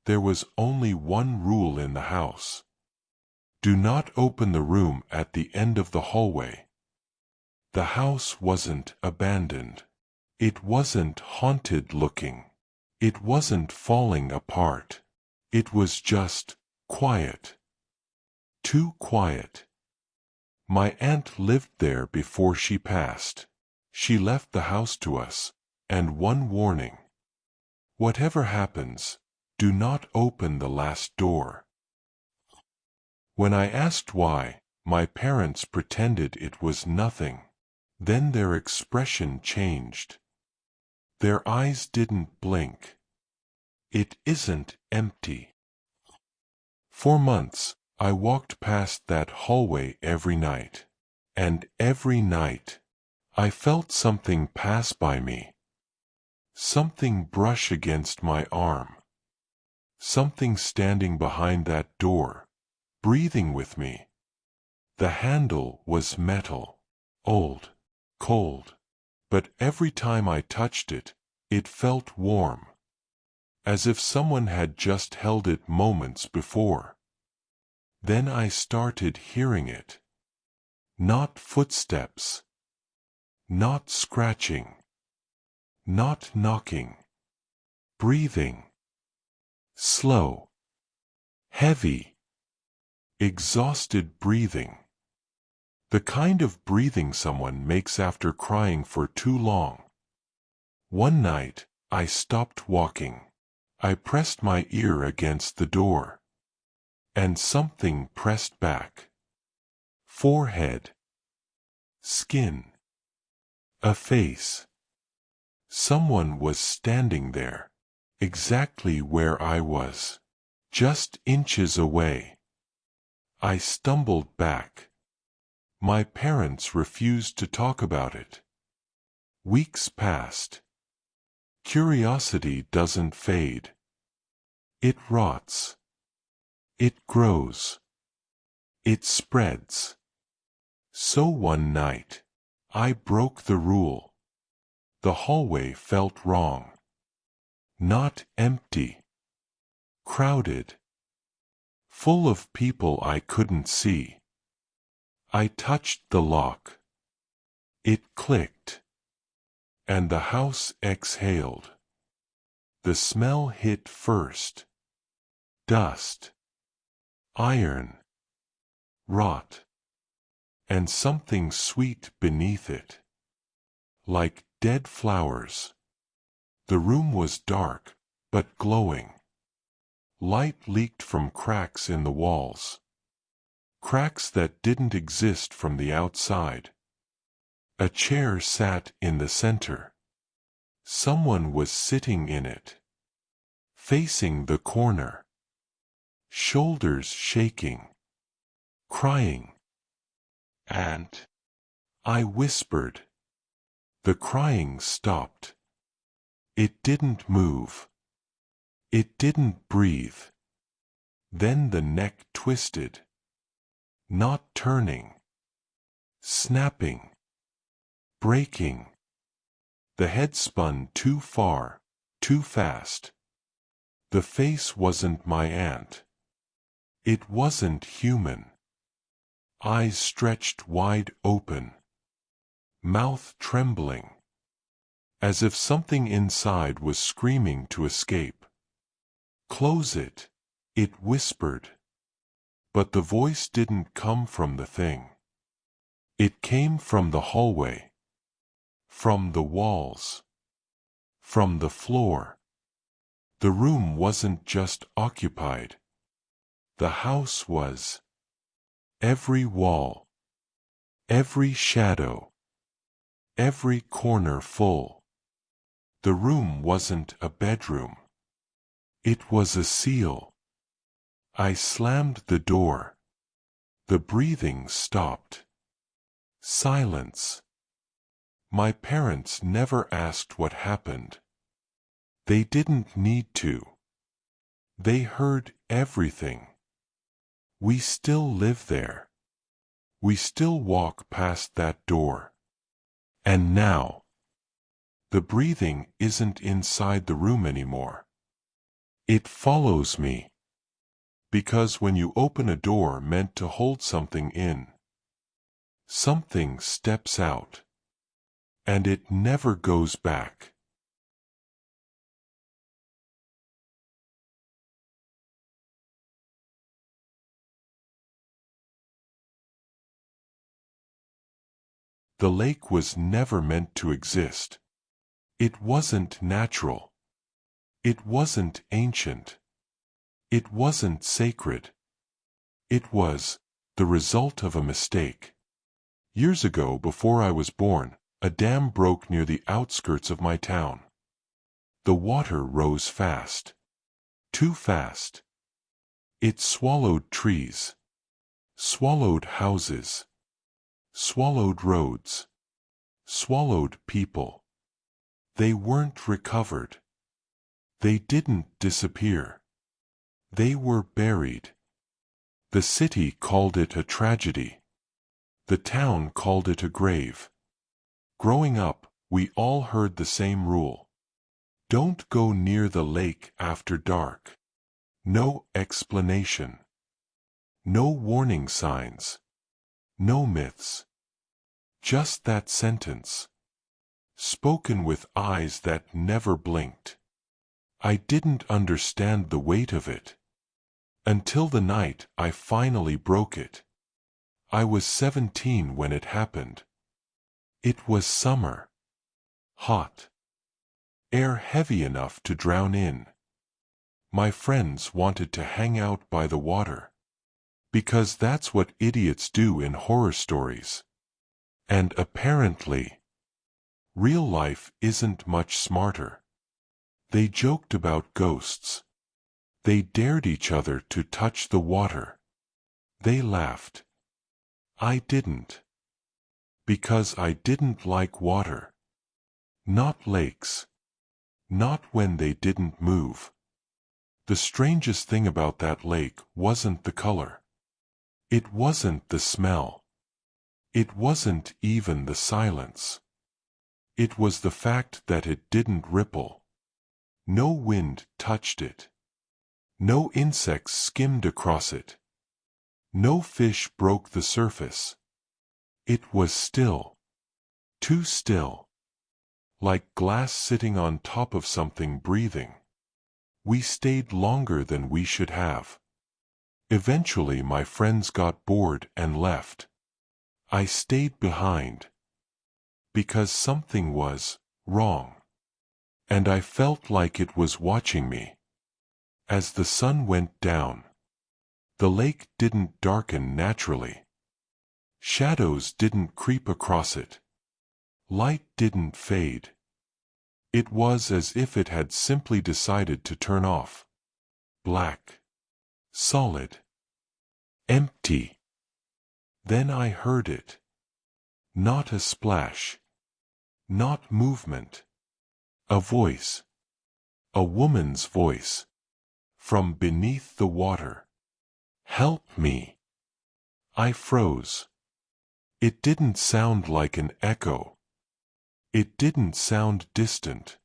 there was only one rule in the house. Do not open the room at the end of the hallway. The house wasn't abandoned. It wasn't haunted looking. It wasn't falling apart. It was just quiet. Too quiet. My aunt lived there before she passed. She left the house to us, and one warning. Whatever happens, do not open the last door. When I asked why, my parents pretended it was nothing. Then their expression changed. Their eyes didn't blink. It isn't empty. For months, I walked past that hallway every night. And every night, I felt something pass by me. Something brush against my arm. Something standing behind that door, breathing with me. The handle was metal, old, cold, but every time I touched it, it felt warm, as if someone had just held it moments before. Then I started hearing it. Not footsteps. Not scratching. Not knocking. Breathing. Slow. Heavy. Exhausted breathing. The kind of breathing someone makes after crying for too long. One night, I stopped walking. I pressed my ear against the door. And something pressed back. Forehead. Skin. A face. Someone was standing there, exactly where I was, just inches away. I stumbled back. My parents refused to talk about it. Weeks passed. Curiosity doesn't fade. It rots. It grows. It spreads. So one night, I broke the rule. The hallway felt wrong. Not empty. Crowded. Full of people I couldn't see. I touched the lock. It clicked. And the house exhaled. The smell hit first. Dust. Iron. Rot. And something sweet beneath it. Like dead flowers. The room was dark, but glowing. Light leaked from cracks in the walls. Cracks that didn't exist from the outside. A chair sat in the center. Someone was sitting in it. Facing the corner. Shoulders shaking. Crying. "Aunt," I whispered. The crying stopped. It didn't move. It didn't breathe. Then the neck twisted. Not turning. Snapping. Breaking. The head spun too far, too fast. The face wasn't my aunt. It wasn't human. Eyes stretched wide open. Mouth trembling. As if something inside was screaming to escape. "Close it," it whispered. But the voice didn't come from the thing. It came from the hallway. From the walls. From the floor. The room wasn't just occupied. The house was. Every wall. Every shadow. Every corner full. The room wasn't a bedroom. It was a seal. I slammed the door. The breathing stopped. Silence. My parents never asked what happened. They didn't need to. They heard everything. We still live there. We still walk past that door. And now, the breathing isn't inside the room anymore. It follows me. Because when you open a door meant to hold something in, something steps out, and it never goes back. The lake was never meant to exist. It wasn't natural. It wasn't ancient. It wasn't sacred. It was the result of a mistake. Years ago, before I was born, a dam broke near the outskirts of my town. The water rose fast. Too fast. It swallowed trees, swallowed houses, swallowed roads, swallowed people. They weren't recovered. They didn't disappear. They were buried. The city called it a tragedy. The town called it a grave. Growing up, we all heard the same rule. Don't go near the lake after dark. No explanation. No warning signs. No myths. Just that sentence, spoken with eyes that never blinked. I didn't understand the weight of it, until the night I finally broke it. I was 17 when it happened. It was summer. Hot. Air heavy enough to drown in. My friends wanted to hang out by the water, because that's what idiots do in horror stories. And apparently, real life isn't much smarter. They joked about ghosts. They dared each other to touch the water. They laughed. I didn't. Because I didn't like water. Not lakes. Not when they didn't move. The strangest thing about that lake wasn't the color. It wasn't the smell. It wasn't even the silence. It was the fact that it didn't ripple. No wind touched it. No insects skimmed across it. No fish broke the surface. It was still. Too still. Like glass sitting on top of something breathing. We stayed longer than we should have. Eventually my friends got bored and left. I stayed behind. Because something was wrong. And I felt like it was watching me. As the sun went down, the lake didn't darken naturally. Shadows didn't creep across it. Light didn't fade. It was as if it had simply decided to turn off. Black. Solid. Empty. Then I heard it. Not a splash. Not movement. A voice. A woman's voice. From beneath the water. Help me. I froze. It didn't sound like an echo. It didn't sound distant.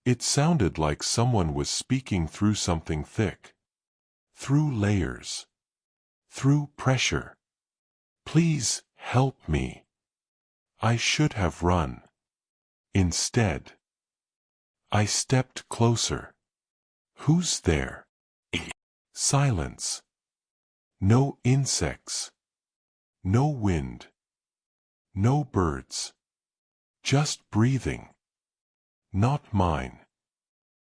It sounded like someone was speaking through something thick. Through layers. Through pressure. Please help me. I should have run. Instead, I stepped closer. Who's there? Silence. No insects. No wind. No birds. Just breathing. Not mine.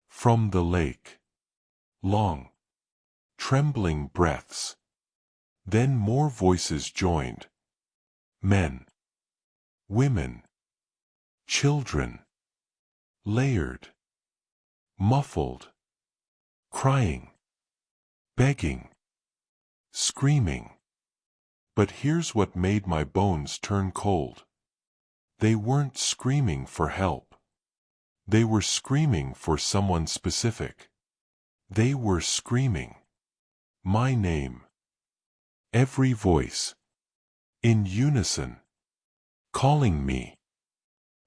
From the lake. Long, trembling breaths. Then more voices joined. Men. Women. Children. Layered. Muffled. Crying. Begging. Screaming. But here's what made my bones turn cold. They weren't screaming for help. They were screaming for someone specific. They were screaming my name. Every voice. In unison. Calling me.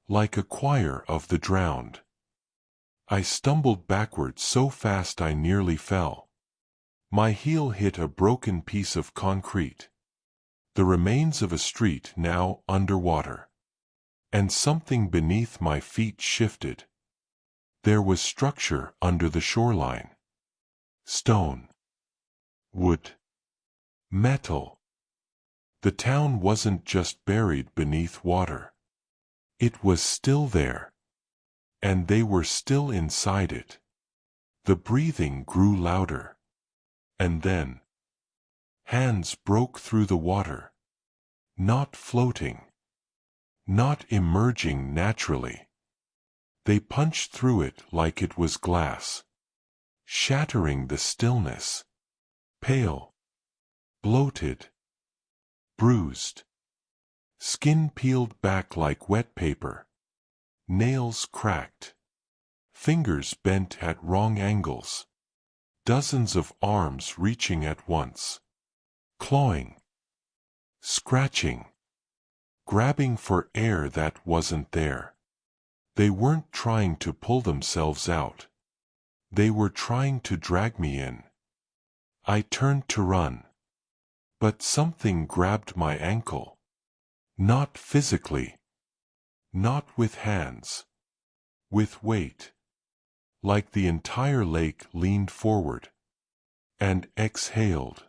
Like a choir of the drowned. I stumbled backward so fast I nearly fell. My heel hit a broken piece of concrete. The remains of a street now underwater. And something beneath my feet shifted. There was structure under the shoreline. Stone. Wood. Metal. The town wasn't just buried beneath water. It was still there. And they were still inside it. The breathing grew louder. And then, hands broke through the water. Not floating. Not emerging naturally. They punched through it like it was glass, shattering the stillness. Pale. Bloated. Bruised. Skin peeled back like wet paper. Nails cracked. Fingers bent at wrong angles. Dozens of arms reaching at once. Clawing. Scratching. Grabbing for air that wasn't there. They weren't trying to pull themselves out. They were trying to drag me in. I turned to run. But something grabbed my ankle. Not physically. Not with hands. With weight. Like the entire lake leaned forward. And exhaled.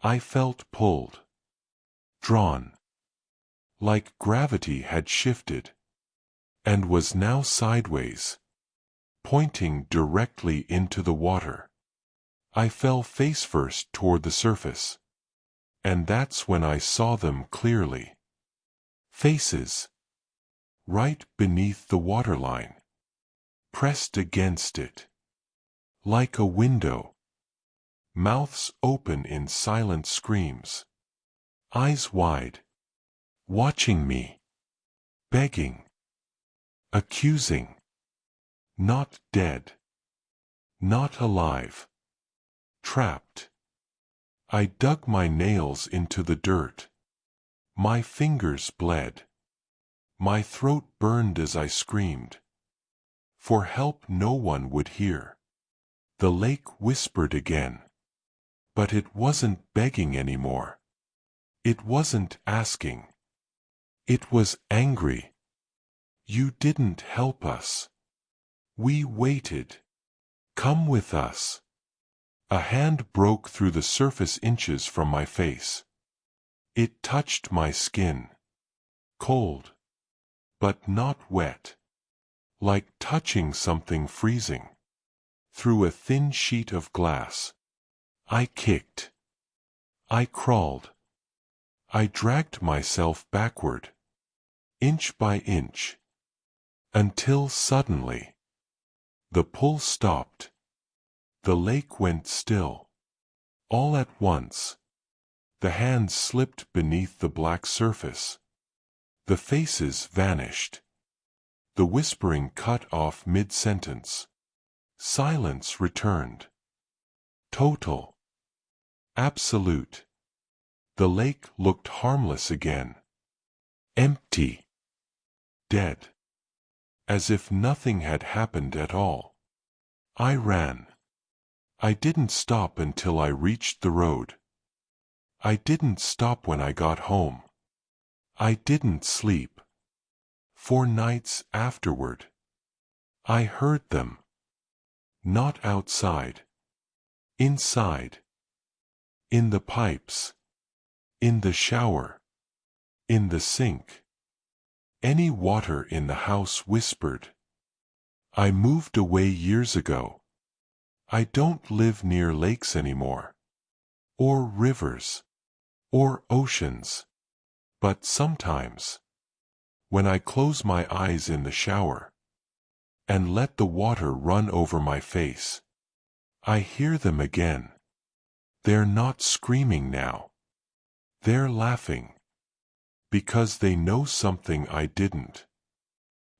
I felt pulled. Drawn. Like gravity had shifted. And was now sideways. Pointing directly into the water. I fell face first toward the surface. And that's when I saw them clearly. Faces. Right beneath the waterline. Pressed against it. Like a window. Mouths open in silent screams. Eyes wide. Watching me. Begging. Accusing. Not dead. Not alive. Trapped. I dug my nails into the dirt. My fingers bled. My throat burned as I screamed. For help no one would hear. The lake whispered again. But it wasn't begging anymore. It wasn't asking. It was angry. You didn't help us. We waited. Come with us. A hand broke through the surface inches from my face. It touched my skin. Cold. But not wet. Like touching something freezing. Through a thin sheet of glass. I kicked. I crawled. I dragged myself backward. Inch by inch. Until suddenly. The pull stopped. The lake went still. All at once. The hands slipped beneath the black surface. The faces vanished. The whispering cut off mid-sentence. Silence returned. Total. Absolute. The lake looked harmless again. Empty. Dead. As if nothing had happened at all. I ran. I didn't stop until I reached the road. I didn't stop when I got home. I didn't sleep. 4 nights afterward. I heard them. Not outside. Inside. In the pipes. In the shower. In the sink. Any water in the house whispered. I moved away years ago. I don't live near lakes anymore. Or rivers. Or oceans. But sometimes, when I close my eyes in the shower, and let the water run over my face, I hear them again. They're not screaming now. They're laughing. Because they know something I didn't.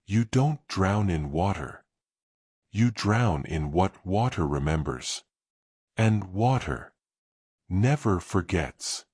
You don't drown in water. You drown in what water remembers. And water never forgets.